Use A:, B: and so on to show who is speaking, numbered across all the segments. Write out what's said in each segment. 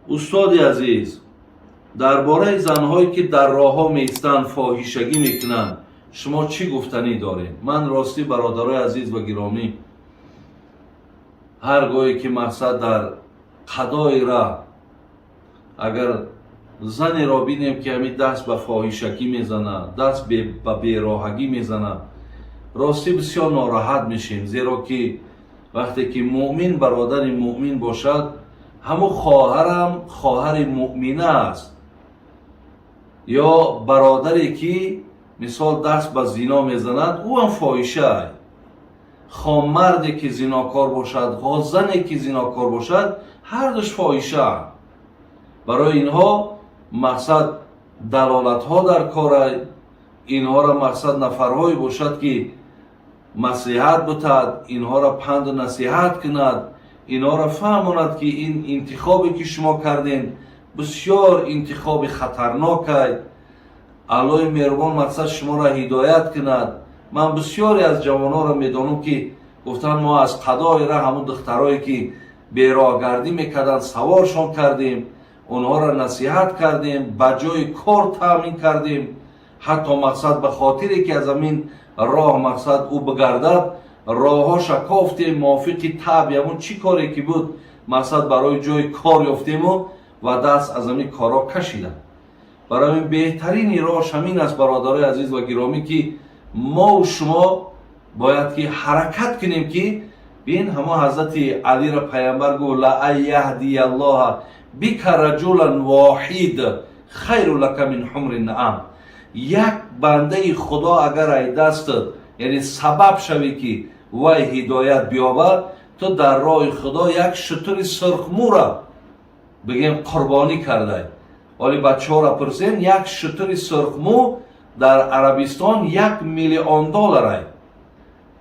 A: устоди азиз, дар бораи занҳое ки дар роҳҳо меистанд, фоҳишагӣ мекунанд, шумо чӣ гуфтанӣ доред? Ман ростӣ бародарои азиз ва гиромӣ, ҳар гоҳе ки мақсад дар қадои раҳ агар занеро бинем ки ҳамин даст ба фоҳишагӣ мезанад, даст ба бероҳагӣ мезанад, ростӣ бисёр нороҳат мешем, зеро ки вақте ки муъмин бародари муъмин бошад, ҳамун хоҳарам хоҳари муъмина аст, ё бародаре ки мисол даст ба зино мезанад, ӯ ҳам фоҳиша аст. хо марде ки зинокор бошад, хо зане ки зинокор бошад, ҳардуш фоҳиша. барои инҳо мақсад далолатҳо дар кора, инҳоро мақсад нафарҳое бошад ки маслиҳат бутад, инҳоро панду насиҳат кунад, инҳоро фаҳмонад ки ин интихобе ки шумо кардем бисёр интихоби хатарнок аст. аллоҳи меҳрубон мақсад шуморо ҳидоят кунад. ман бисёре аз ҷавонҳоро медонам ки гуфтанд мо аз қадои раҳ ҳамун духтарое ки бероҳгардӣ мекарданд саворшон кардем, онҳоро насиҳат кардем, ба ҷои кор таъмин кардем, ҳатто мақсад ба хотире ки аз ҳамин роҳ мақсад ӯ бигардад, роҳҳо шакофтем, мувофиқи таъби ҳамун чӣ коре ки буд мақсад барои ҷои кор ёфтему ва даст аз ҳамин корҳо кашидам. барои ҳамин беҳтарини роҳш ҳамин аст, бародарои азиз ва гиромӣ, ки мо шумо бояд ки ҳаракат кунем ки бин ҳамон ҳазрати алиро пайғамбар гӯфт ла ан яҳдияллоҳа бика раҷулан воҳид хайру лака мин ҳумри наъам. як бандаи худо агар ай дастад, яъне сабаб шавӣ ки вай ҳидоят биёбад, то дар роҳи худо як шутури сурхмӯра бигем қурбонӣ кардай. оли бачаҳоро пурсем, як шутури сурхмӯ дар Арабистон $1 миллион ай.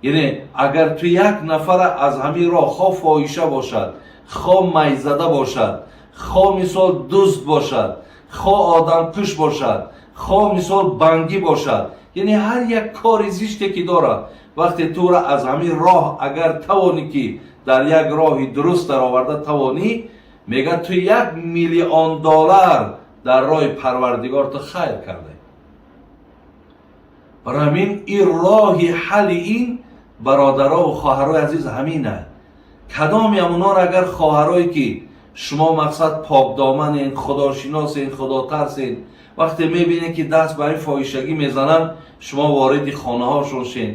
A: яъне агар ту як нафара аз ҳамин роҳ хо фоҳиша бошад, хо майзада бошад, хо мисол дӯст бошад, хо одамкуш бошад, хо мисол бангӣ бошад, яъне ҳар як кори зиште ки дорад, вақте туро аз ҳамин роҳ агар тавонӣ ки дар як роҳи дуруст дароварда тавонӣ, мега ту $1 миллион дар роҳи парвардигор ту хайр кардай. барои ҳамин ин роҳи ҳалли ин бародаро ва хоҳарои азиз ҳамин аст. кадоми ҳамунҳоро агар хоҳарое ки шумо мақсад покдоманен, худошиносен, худотарсен, вақте мебинед ки даст ба ин фоҳишагӣ мезананд, шумо вориди хонаҳошон шен,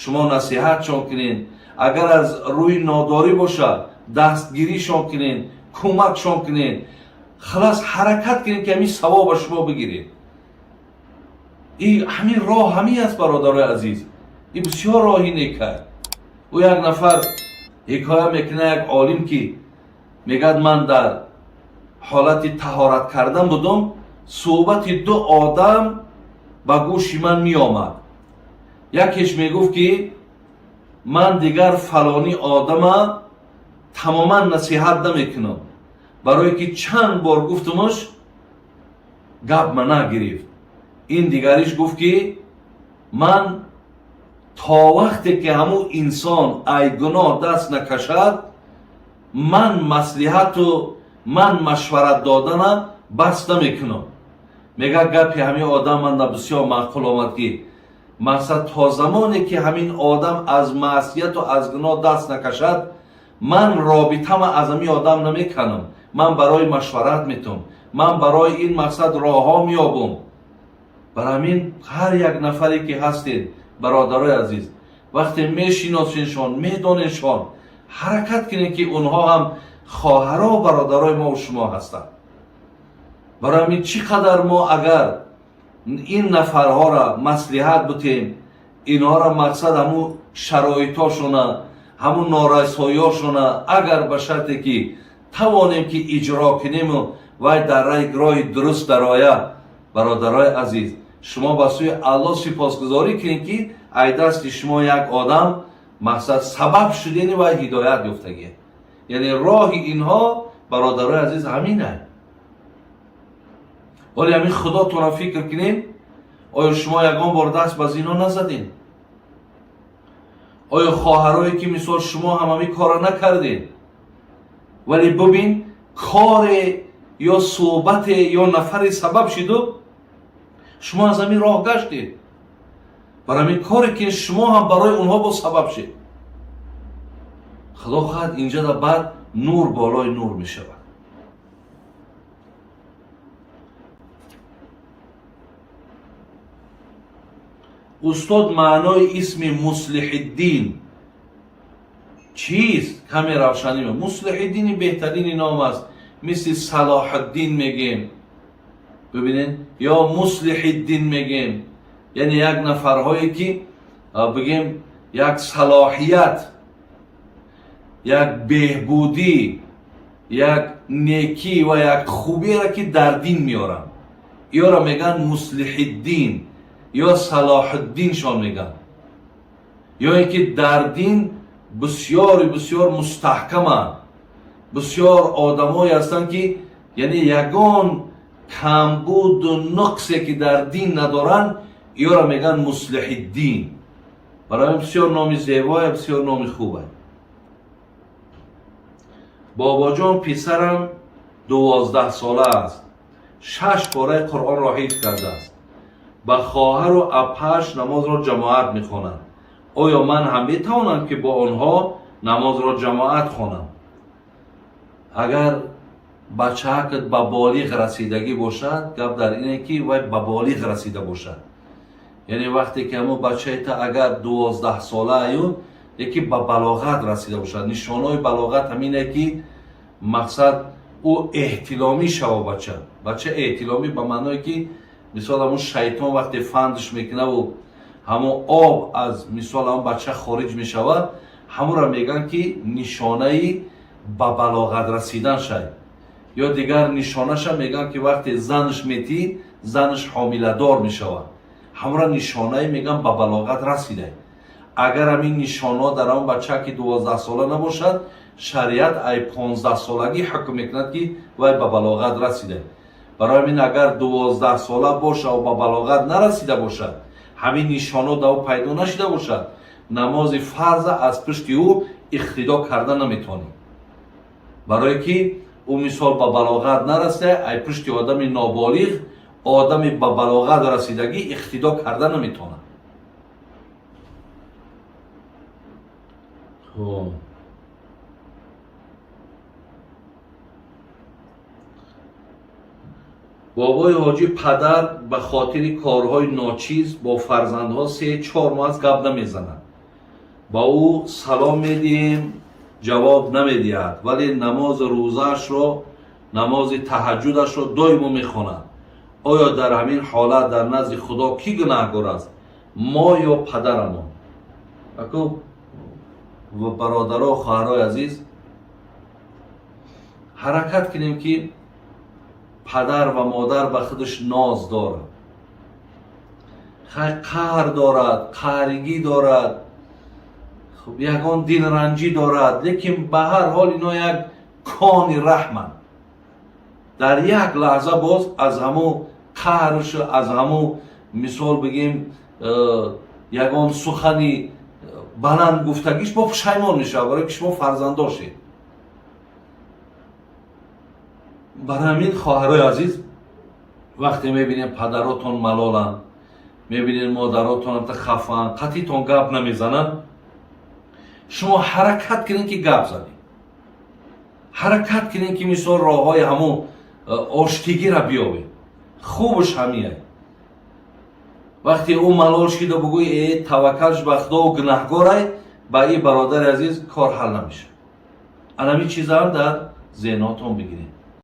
A: шумо насиҳатшон кунед. агар аз рӯи нодорӣ бошад, дастгиришон кунед, кӯмакшон кунед, халас ҳаракат кунед ки ҳамин савоба шумо бигиред. ҳамин роҳ ҳамин аст бародарои азиз. ин бисёр роҳи нек аст. ӯ як нафар ҳикоя мекунад, як олим ки мегӯяд ман дар ҳолати таҳорат кардан будам, суҳбати ду одам ба гӯши ман меомад. якеш мегуфт ки ман дигар фалони одама тамоман насиҳат намекунам, барое ки чанд бор гуфтамаш гап ма нагирифт. ин дигариш гуфт ки ман то вақте ки ҳамун инсон ай гуноҳ даст накашад, ман маслиҳату ман машварат додана бас намекунам. мега гапи ҳамин одам манда бисёр маъқул омад ки мақсад то замоне ки ҳамин одам аз маъсияту аз гуноҳ даст накашад, ман робитама аз ҳамин одам намеканам, ман барои машварат метавам, ман барои ин мақсад роҳҳо меёбам. бар ҳамин ҳар як нафаре ки ҳастед бародарои азиз, вақте мешиносеншон, медоненшон, ҳаракат кунед ки онҳо ҳам хоҳаро бародарои мо ва шумо ҳастанд. барои ҳамин чӣ қадар мо агар ин нафарҳоро маслиҳат бутем, инҳоро мақсад ҳамун шароитошона, ҳамун норасоиёшона агар ба шарте ки тавонем ки иҷро кунему вай дар роҳи дуруст дарояд, бародарои азиз, шумо ба сӯи аллоҳ сипосгузорӣ кунед ки ай дасти шумо як одам мақсад сабаб шудени вай ҳидоят ёфтагӣ. яъне роҳи инҳо бародарои азиз ҳамин аст. оли ҳамин худотонро фикр кунед, оё шумо ягон бор даст ба зино назадед? оё хоҳарое ки мисол шумо ҳам ҳамин корро накардед? вале бубин коре یا صحبت یا نفر سبب شد شما از همین راه گشتید. برای همین کاری که شما هم برای اونها با سبب شید. خدا خواهد اینجا در بعد نور بالای نور می شود. استاد معنای اسم مصلح الدین چیست؟ کمی روشنی می. مصلح الدین بهترین نام است. مثل صلاح الدین میگیم، ببینید، یا مصلح الدین میگیم، یعنی یک نفرهایی که بگیم یک صلاحیت، یک بهبودی، یک نیکی و یک خوبی را که در دین میارن، یا را میگن مصلح الدین یا صلاح الدین شان میگن. یا اینکه در دین بسیار بسیار مستحکمند، بسیار آدمایی هستند که یعنی یگان کمبود و نقصی که در دین ندارن، یا را میگن مصلح الدین. برای بسیار نام زیبای، بسیار نام خوبه. بابا جان پسرم 12 ساله است. 6 پاره قرآن را حفظ کرده است. با خواهر و اپش نماز را جماعت میخوانند. آیا من هم میتوانم که با آنها نماز را جماعت خوانم؟ اگر بچه که به بالغ رسیدگی باشد، گپ در اینه که وای به بالغ رسیده باشد. یعنی وقتی که همون بچه تا اگر 12 ساله ایون یکی به بلاغت رسیده باشد. نشانهای بلاغت همینه که مقصد او احتلامی شود. بچه احتلامی به معنی که مثال همون شیطان وقتی فندش میکنه و همون آب از مثال همون بچه خارج میشود، همون را میگن که نشانه به بلاغت رسیدن شد. یا دیگر نشانش میگن که وقتی زنش میتی زنش حامله دار میشود، همون را نشانه میگن به بلاغت رسیده. اگر همین نشانه در اون بچه که 12 ساله نباشد، شریعت ای 15 سالگی حکم میکند که وای به بلاغت رسیده. برای همین اگر 12 ساله باشه و به بلاغت نرسیده باشد، همین نشانه در او پیدا نشده باشد، نماز فرض از پشت او اقتدا کرده نمیتونی. برای که او مثال به بلاغت نرسه، ای پشت آدم نابالغ، آدم به بلاغت رسیدگی اقتدا کرده نمیتونه. بابای حاجی پدر به خاطر کارهای ناچیز با فرزندها 3-4 ماه از گپ نمیزنند. با او سلام میدیم جواب نمیدهد، ولی نماز روزش رو، نماز تهجدش رو دائما میخواند. آیا در همین حالت در نزد خدا کی گناهکار است، ما یا پدرمان؟ اکو و برادرها و خواهرای عزیز، حرکت کنیم که پدر و مادر به خودش ناز دارد، قهر دارد، قهرگی دارد، خب یکان دل رنجی دارد، لیکن به هر حال اینا یک کان رحمند. در یک لحظه باز از همو قهرش، از همو مثال بگیم یکان سخنی بلند گفتگیش با پشیمان میشه، برای که شما فرزنداشید. برای همین خواهرای عزیز، وقتی میبینید پدراتون ملالن، میبینید مادراتون خفن، قطعیتون گپ نمیزنن، شما حرکت کنین که گپ زنید. حرکت کنین که مثال راه های همون آشتگی را بیابید. خوبش همیه. وقتی اون ملال شده بگوی ای توکلش به خدا و گناهگاره، با این برادر عزیز کار حل نمیشه. همین چیزا هم در ذهناتون بگیرید.